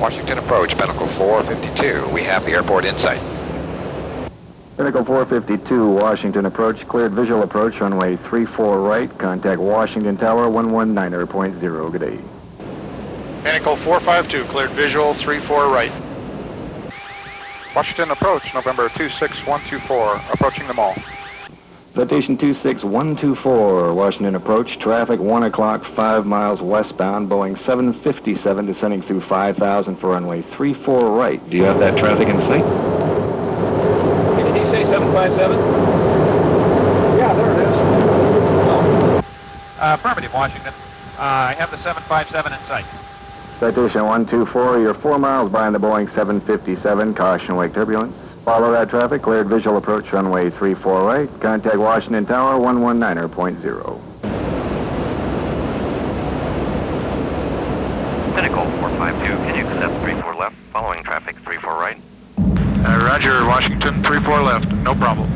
Washington approach, Pinnacle 452. We have the airport in sight. Pinnacle 452, Washington approach, cleared visual approach, runway 34 right. Contact Washington Tower 119.0. Good day. Pinnacle 452, cleared visual 34 right. Washington approach, November 26124, approaching the mall. Citation 26124, Washington approach, traffic 1 o'clock, 5 miles westbound, Boeing 757 descending through 5,000 for runway 34 right. Do you have that traffic in sight? Did he say 757? Yeah, there it is. Affirmative, Washington. I have the 757 in sight. Citation 124, you're 4 miles behind the Boeing 757, caution wake turbulence. Follow that traffic, cleared visual approach, runway 34 right. Contact Washington Tower 119.0. Pinnacle 452, can you accept 34 left, following traffic 34 right? Roger, Washington 34 left, no problem.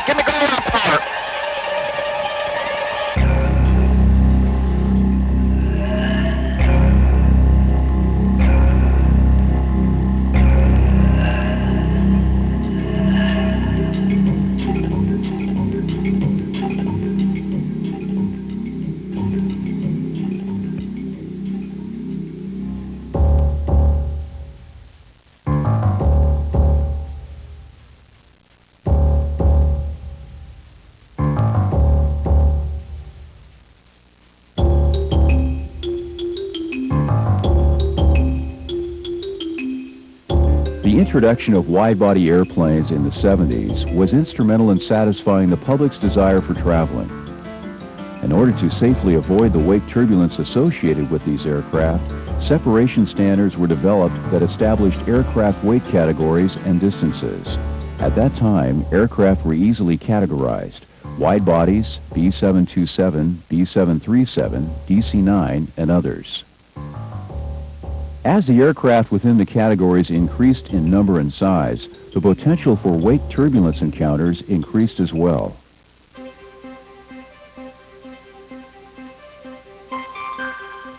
Give me ground power. The introduction of wide-body airplanes in the 70s was instrumental in satisfying the public's desire for traveling. In order to safely avoid the wake turbulence associated with these aircraft, separation standards were developed that established aircraft weight categories and distances. At that time, aircraft were easily categorized: wide bodies, B727, B737, DC-9, and others. As the aircraft within the categories increased in number and size, the potential for wake turbulence encounters increased as well.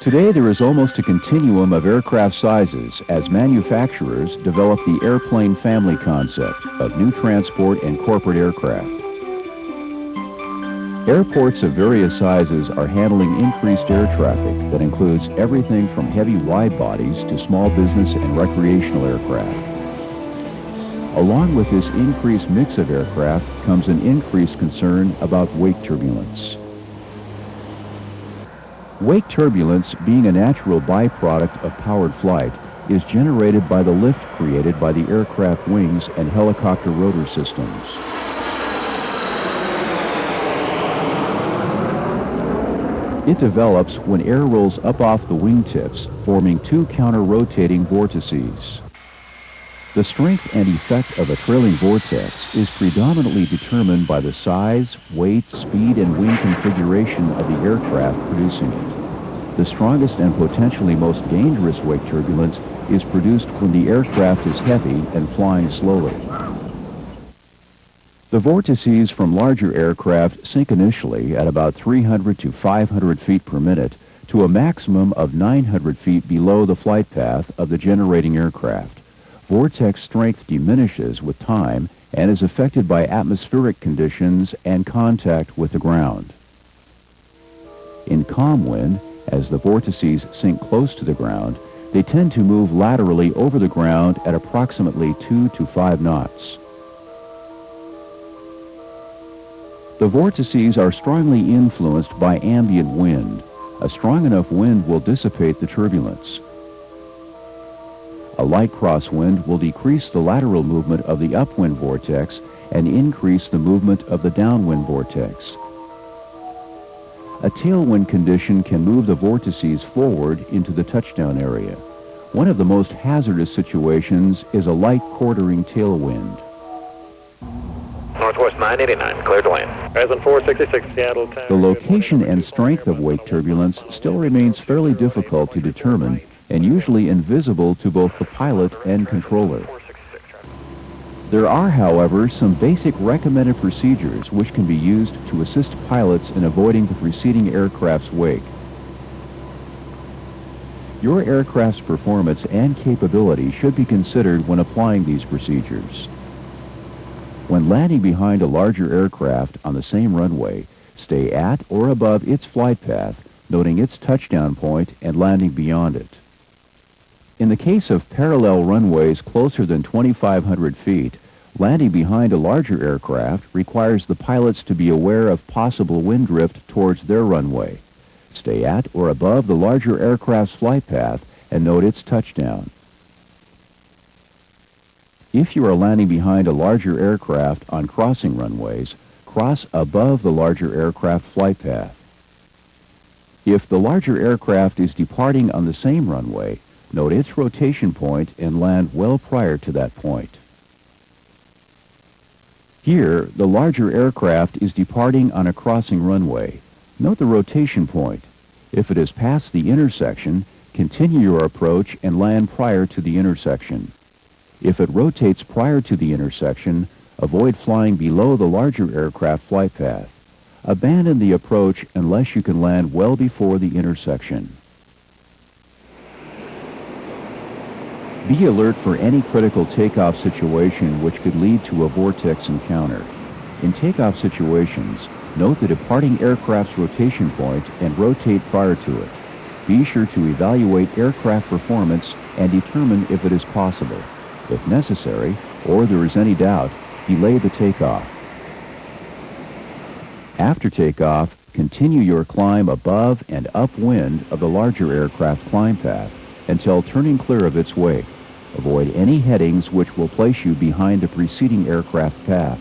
Today there is almost a continuum of aircraft sizes as manufacturers develop the airplane family concept of new transport and corporate aircraft. Airports of various sizes are handling increased air traffic that includes everything from heavy wide bodies to small business and recreational aircraft. Along with this increased mix of aircraft comes an increased concern about wake turbulence. Wake turbulence, being a natural byproduct of powered flight, is generated by the lift created by the aircraft wings and helicopter rotor systems. It develops when air rolls up off the wingtips, forming two counter-rotating vortices. The strength and effect of a trailing vortex is predominantly determined by the size, weight, speed, and wing configuration of the aircraft producing it. The strongest and potentially most dangerous wake turbulence is produced when the aircraft is heavy and flying slowly. The vortices from larger aircraft sink initially at about 300 to 500 feet per minute to a maximum of 900 feet below the flight path of the generating aircraft. Vortex strength diminishes with time and is affected by atmospheric conditions and contact with the ground. In calm wind, as the vortices sink close to the ground, they tend to move laterally over the ground at approximately 2 to 5 knots. The vortices are strongly influenced by ambient wind. A strong enough wind will dissipate the turbulence. A light crosswind will decrease the lateral movement of the upwind vortex and increase the movement of the downwind vortex. A tailwind condition can move the vortices forward into the touchdown area. One of the most hazardous situations is a light quartering tailwind. Northwest 989, clear to land. Horizon 466, Seattle. The location and strength of wake turbulence still remains fairly difficult to determine and usually invisible to both the pilot and controller. There are, however, some basic recommended procedures which can be used to assist pilots in avoiding the preceding aircraft's wake. Your aircraft's performance and capability should be considered when applying these procedures. When landing behind a larger aircraft on the same runway, stay at or above its flight path, noting its touchdown point and landing beyond it. In the case of parallel runways closer than 2,500 feet, landing behind a larger aircraft requires the pilots to be aware of possible wind drift towards their runway. Stay at or above the larger aircraft's flight path and note its touchdown. If you are landing behind a larger aircraft on crossing runways, cross above the larger aircraft flight path. If the larger aircraft is departing on the same runway, note its rotation point and land well prior to that point. Here, the larger aircraft is departing on a crossing runway. Note the rotation point. If it is past the intersection, continue your approach and land prior to the intersection. If it rotates prior to the intersection, avoid flying below the larger aircraft flight path. Abandon the approach unless you can land well before the intersection. Be alert for any critical takeoff situation which could lead to a vortex encounter. In takeoff situations, note the departing aircraft's rotation point and rotate prior to it. Be sure to evaluate aircraft performance and determine if it is possible. If necessary, or there is any doubt, delay the takeoff. After takeoff, continue your climb above and upwind of the larger aircraft climb path until turning clear of its wake. Avoid any headings which will place you behind the preceding aircraft path.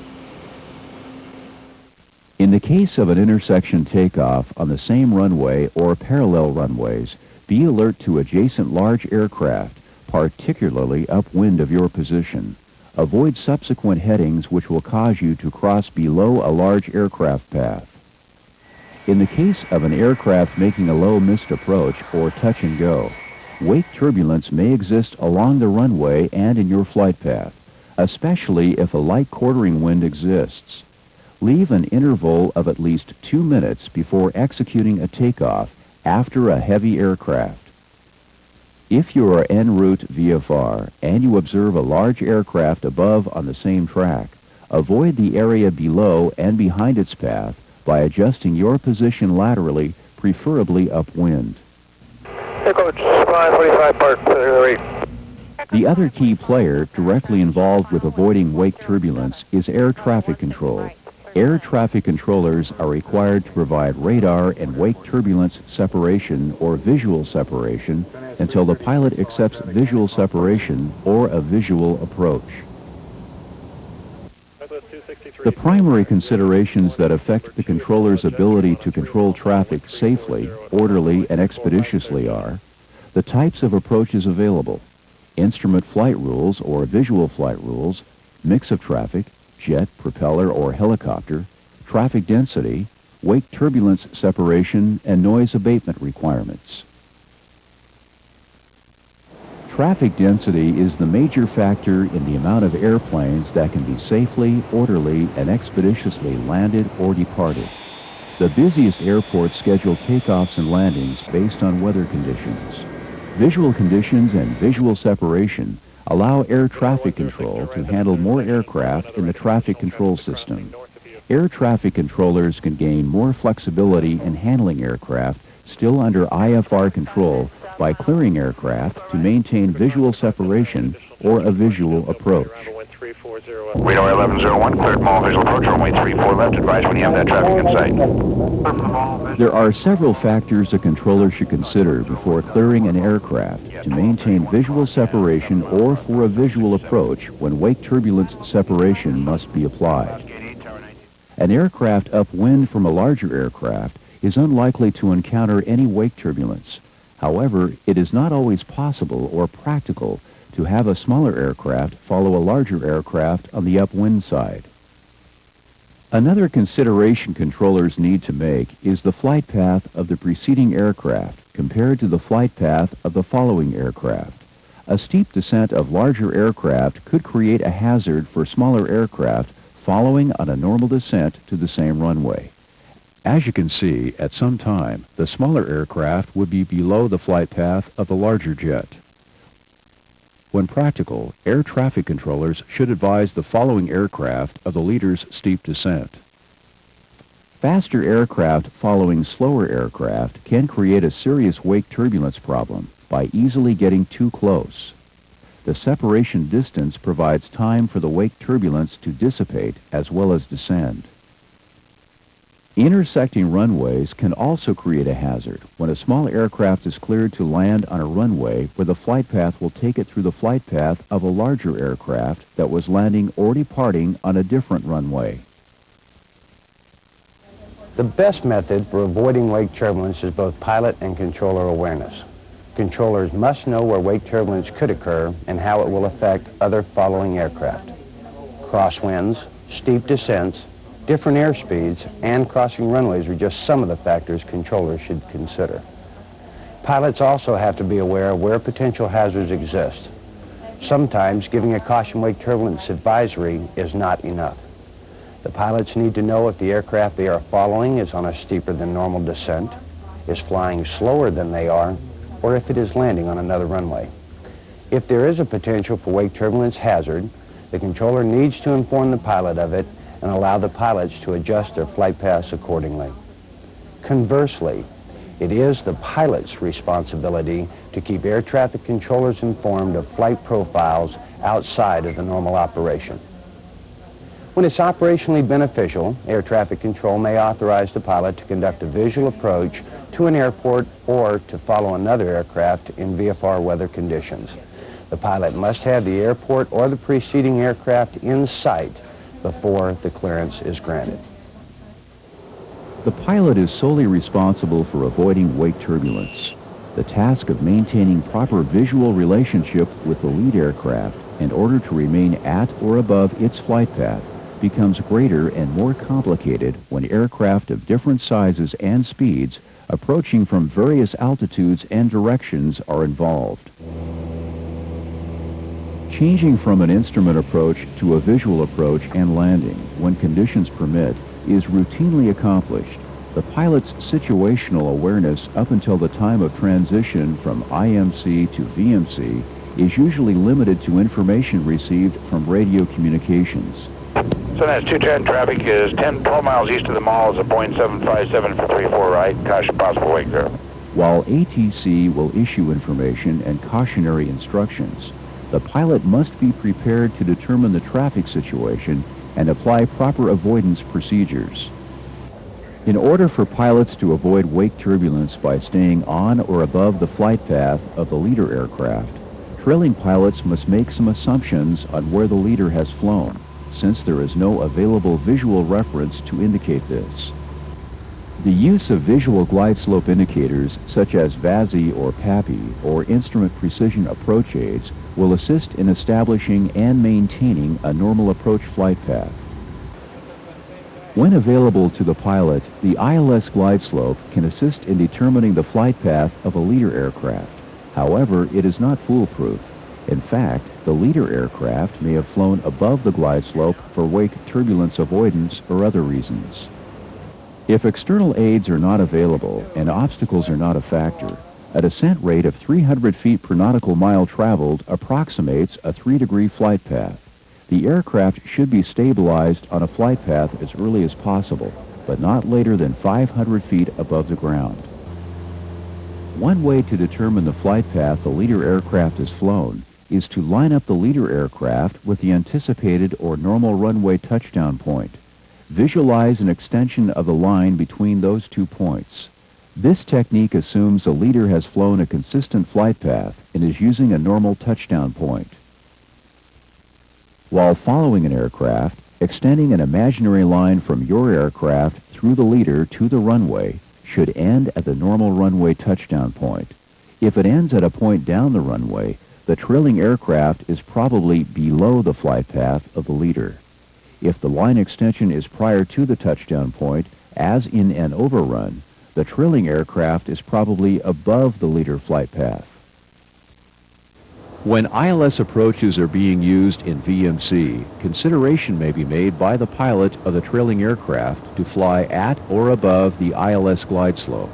In the case of an intersection takeoff on the same runway or parallel runways, be alert to adjacent large aircraft, particularly upwind of your position. Avoid subsequent headings which will cause you to cross below a large aircraft path. In the case of an aircraft making a low missed approach or touch and go, wake turbulence may exist along the runway and in your flight path, especially if a light quartering wind exists. Leave an interval of at least 2 minutes before executing a takeoff after a heavy aircraft. If you are en route VFR and you observe a large aircraft above on the same track, avoid the area below and behind its path by adjusting your position laterally, preferably upwind. Coach 545 Park, The other key player directly involved with avoiding wake turbulence is air traffic control. Air traffic controllers are required to provide radar and wake turbulence separation or visual separation until the pilot accepts visual separation or a visual approach. The primary considerations that affect the controller's ability to control traffic safely, orderly, and expeditiously are the types of approaches available, instrument flight rules or visual flight rules, mix of traffic, jet, propeller, or helicopter, traffic density, wake turbulence separation, and noise abatement requirements. Traffic density is the major factor in the amount of airplanes that can be safely, orderly, and expeditiously landed or departed. The busiest airports schedule takeoffs and landings based on weather conditions. Visual conditions and visual separation allow air traffic control to handle more aircraft in the traffic control system. Air traffic controllers can gain more flexibility in handling aircraft still under IFR control by clearing aircraft to maintain visual separation or a visual approach. Radar 1101, cleared mall visual approach, runway 34 left, advise when you have that traffic in sight. There are several factors a controller should consider before clearing an aircraft to maintain visual separation or for a visual approach when wake turbulence separation must be applied. An aircraft upwind from a larger aircraft is unlikely to encounter any wake turbulence. However, it is not always possible or practical to have a smaller aircraft follow a larger aircraft on the upwind side. Another consideration controllers need to make is the flight path of the preceding aircraft compared to the flight path of the following aircraft. A steep descent of larger aircraft could create a hazard for smaller aircraft following on a normal descent to the same runway. As you can see, at some time, the smaller aircraft would be below the flight path of the larger jet. When practical, air traffic controllers should advise the following aircraft of the leader's steep descent. Faster aircraft following slower aircraft can create a serious wake turbulence problem by easily getting too close. The separation distance provides time for the wake turbulence to dissipate as well as descend. Intersecting runways can also create a hazard when a small aircraft is cleared to land on a runway where the flight path will take it through the flight path of a larger aircraft that was landing or departing on a different runway. The best method for avoiding wake turbulence is both pilot and controller awareness. Controllers must know where wake turbulence could occur and how it will affect other following aircraft. Crosswinds, steep descents, different airspeeds, and crossing runways are just some of the factors controllers should consider. Pilots also have to be aware of where potential hazards exist. Sometimes giving a caution wake turbulence advisory is not enough. The pilots need to know if the aircraft they are following is on a steeper than normal descent, is flying slower than they are, or if it is landing on another runway. If there is a potential for wake turbulence hazard, the controller needs to inform the pilot of it and allow the pilots to adjust their flight paths accordingly. Conversely, it is the pilot's responsibility to keep air traffic controllers informed of flight profiles outside of the normal operation. When it's operationally beneficial, air traffic control may authorize the pilot to conduct a visual approach to an airport or to follow another aircraft in VFR weather conditions. The pilot must have the airport or the preceding aircraft in sight before the clearance is granted. The pilot is solely responsible for avoiding wake turbulence. The task of maintaining proper visual relationship with the lead aircraft in order to remain at or above its flight path becomes greater and more complicated when aircraft of different sizes and speeds approaching from various altitudes and directions are involved. Changing from an instrument approach to a visual approach and landing, when conditions permit, is routinely accomplished. The pilot's situational awareness up until the time of transition from IMC to VMC is usually limited to information received from radio communications. So that's 210 traffic is 12 miles east of the mall is a Boeing 757 for 34 right. Caution possible wake there. While ATC will issue information and cautionary instructions, the pilot must be prepared to determine the traffic situation and apply proper avoidance procedures. In order for pilots to avoid wake turbulence by staying on or above the flight path of the leader aircraft, trailing pilots must make some assumptions on where the leader has flown, since there is no available visual reference to indicate this. The use of visual glide slope indicators such as VASI or PAPI or instrument precision approach aids will assist in establishing and maintaining a normal approach flight path. When available to the pilot, the ILS glide slope can assist in determining the flight path of a leader aircraft. However, it is not foolproof. In fact, the leader aircraft may have flown above the glide slope for wake turbulence avoidance or other reasons. If external aids are not available and obstacles are not a factor, a descent rate of 300 feet per nautical mile traveled approximates a 3-degree flight path. The aircraft should be stabilized on a flight path as early as possible, but not later than 500 feet above the ground. One way to determine the flight path the leader aircraft has flown is to line up the leader aircraft with the anticipated or normal runway touchdown point. Visualize an extension of the line between those 2 points. This technique assumes the leader has flown a consistent flight path and is using a normal touchdown point. While following an aircraft, extending an imaginary line from your aircraft through the leader to the runway should end at the normal runway touchdown point. If it ends at a point down the runway, the trailing aircraft is probably below the flight path of the leader. If the line extension is prior to the touchdown point, as in an overrun, the trailing aircraft is probably above the leader flight path. When ILS approaches are being used in VMC, consideration may be made by the pilot of the trailing aircraft to fly at or above the ILS glide slope.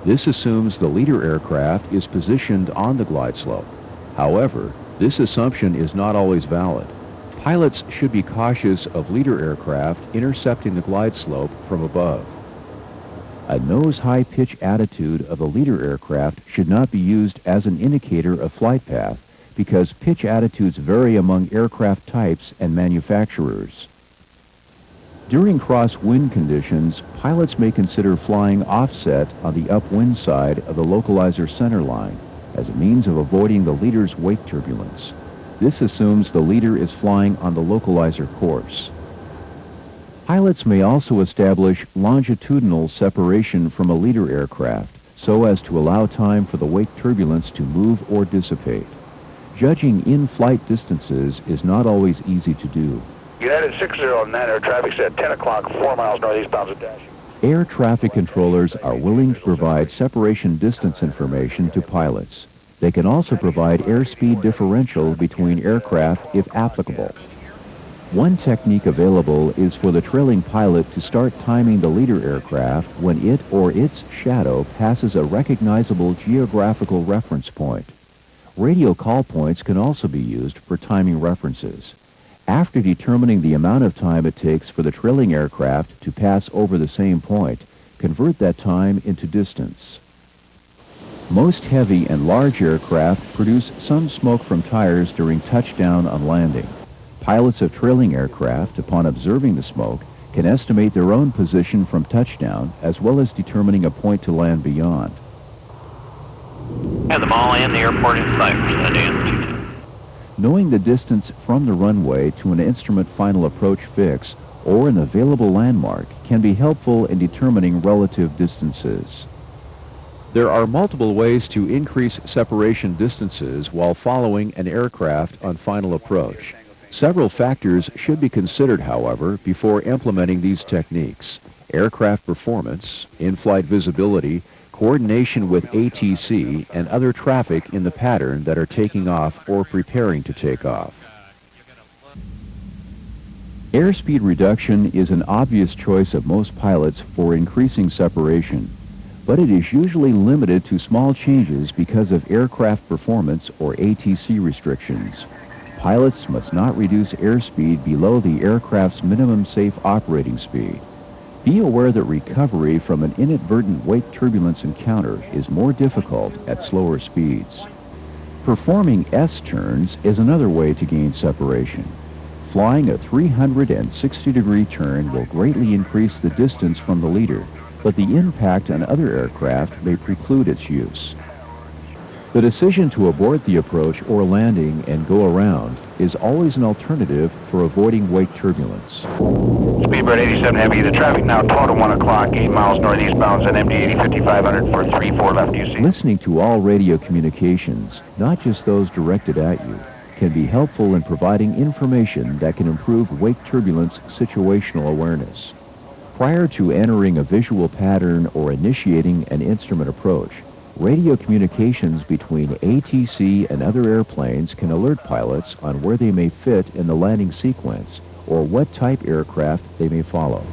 This assumes the leader aircraft is positioned on the glide slope. However, this assumption is not always valid. Pilots should be cautious of leader aircraft intercepting the glide slope from above. A nose-high pitch attitude of the leader aircraft should not be used as an indicator of flight path because pitch attitudes vary among aircraft types and manufacturers. During crosswind conditions, pilots may consider flying offset on the upwind side of the localizer center line as a means of avoiding the leader's wake turbulence. This assumes the leader is flying on the localizer course. Pilots may also establish longitudinal separation from a leader aircraft so as to allow time for the wake turbulence to move or dissipate. Judging in-flight distances is not always easy to do. United 60 on that air traffic said 10 o'clock, 4 miles northeastbound of dash. Air traffic controllers are willing to provide separation distance information to pilots. They can also provide airspeed differential between aircraft if applicable. One technique available is for the trailing pilot to start timing the leader aircraft when it or its shadow passes a recognizable geographical reference point. Radio call points can also be used for timing references. After determining the amount of time it takes for the trailing aircraft to pass over the same point, convert that time into distance. Most heavy and large aircraft produce some smoke from tires during touchdown on landing. Pilots of trailing aircraft, upon observing the smoke, can estimate their own position from touchdown as well as determining a point to land beyond. Have them all in the airport in sight for Sunday. Knowing the distance from the runway to an instrument final approach fix or an available landmark can be helpful in determining relative distances. There are multiple ways to increase separation distances while following an aircraft on final approach. Several factors should be considered, however, before implementing these techniques: aircraft performance, in-flight visibility, coordination with ATC, and other traffic in the pattern that are taking off or preparing to take off. Airspeed reduction is an obvious choice of most pilots for increasing separation, but it is usually limited to small changes because of aircraft performance or ATC restrictions. Pilots must not reduce airspeed below the aircraft's minimum safe operating speed. Be aware that recovery from an inadvertent wake turbulence encounter is more difficult at slower speeds. Performing S-turns is another way to gain separation. Flying a 360-degree turn will greatly increase the distance from the leader, but the impact on other aircraft may preclude its use. The decision to abort the approach or landing and go around is always an alternative for avoiding wake turbulence. Speedbird 87 Heavy, the traffic now 12 to 1 o'clock, 8 miles northeastbound at MD 80 5500 for 34 left UC. Listening to all radio communications, not just those directed at you, can be helpful in providing information that can improve wake turbulence situational awareness. Prior to entering a visual pattern or initiating an instrument approach, radio communications between ATC and other airplanes can alert pilots on where they may fit in the landing sequence or what type aircraft they may follow.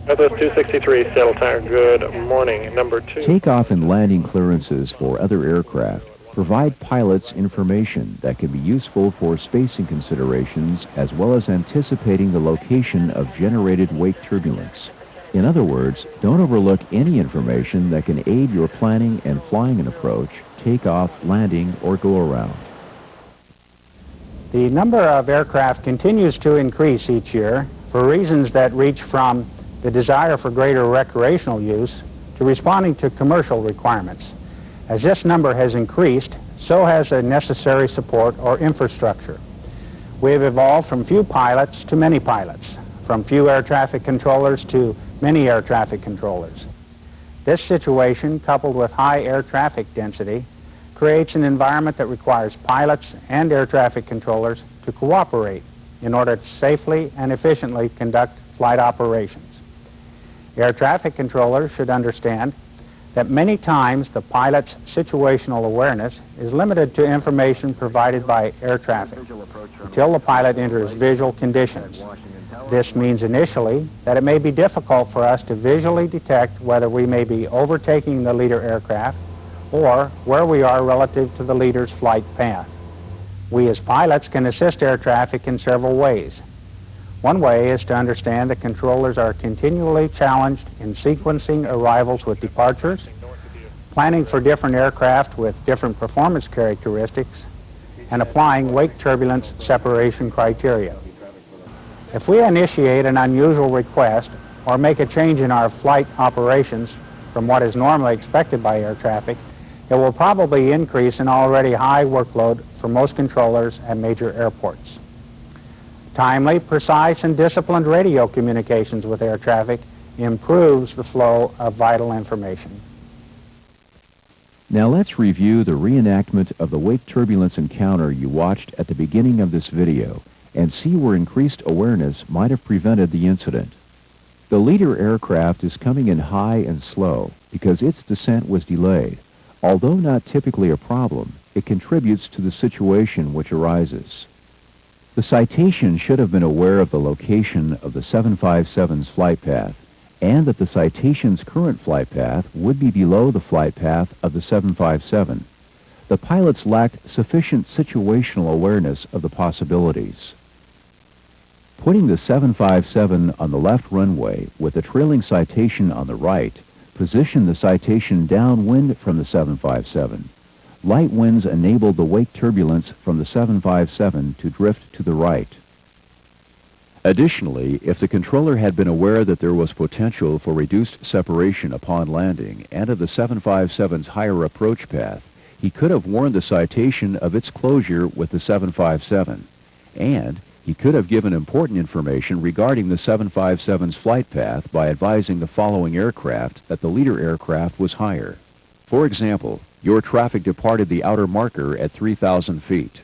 Airbus 263, Seattle Tower, good morning. Number 2. Takeoff and landing clearances for other aircraft provide pilots information that can be useful for spacing considerations as well as anticipating the location of generated wake turbulence. In other words, don't overlook any information that can aid your planning and flying an approach, takeoff, landing, or go around. The number of aircraft continues to increase each year for reasons that reach from the desire for greater recreational use to responding to commercial requirements. As this number has increased, so has the necessary support or infrastructure. We have evolved from few pilots to many pilots, from few air traffic controllers to many air traffic controllers. This situation, coupled with high air traffic density, creates an environment that requires pilots and air traffic controllers to cooperate in order to safely and efficiently conduct flight operations. Air traffic controllers should understand that many times the pilot's situational awareness is limited to information provided by air traffic until the pilot enters visual conditions. This means initially that it may be difficult for us to visually detect whether we may be overtaking the leader aircraft or where we are relative to the leader's flight path. We as pilots can assist air traffic in several ways. One way is to understand that controllers are continually challenged in sequencing arrivals with departures, planning for different aircraft with different performance characteristics, and applying wake turbulence separation criteria. If we initiate an unusual request or make a change in our flight operations from what is normally expected by air traffic, it will probably increase an already high workload for most controllers at major airports. Timely, precise, and disciplined radio communications with air traffic improves the flow of vital information. Now let's review the reenactment of the wake turbulence encounter you watched at the beginning of this video and see where increased awareness might have prevented the incident. The leader aircraft is coming in high and slow because its descent was delayed. Although not typically a problem, it contributes to the situation which arises. The citation should have been aware of the location of the 757's flight path and that the citation's current flight path would be below the flight path of the 757. The pilots lacked sufficient situational awareness of the possibilities. Putting the 757 on the left runway with the trailing citation on the right positioned the citation downwind from the 757. Light winds enabled the wake turbulence from the 757 to drift to the right. Additionally, if the controller had been aware that there was potential for reduced separation upon landing and of the 757's higher approach path, he could have warned the citation of its closure with the 757, and he could have given important information regarding the 757's flight path by advising the following aircraft that the leader aircraft was higher. For example, your traffic departed the outer marker at 3,000 feet.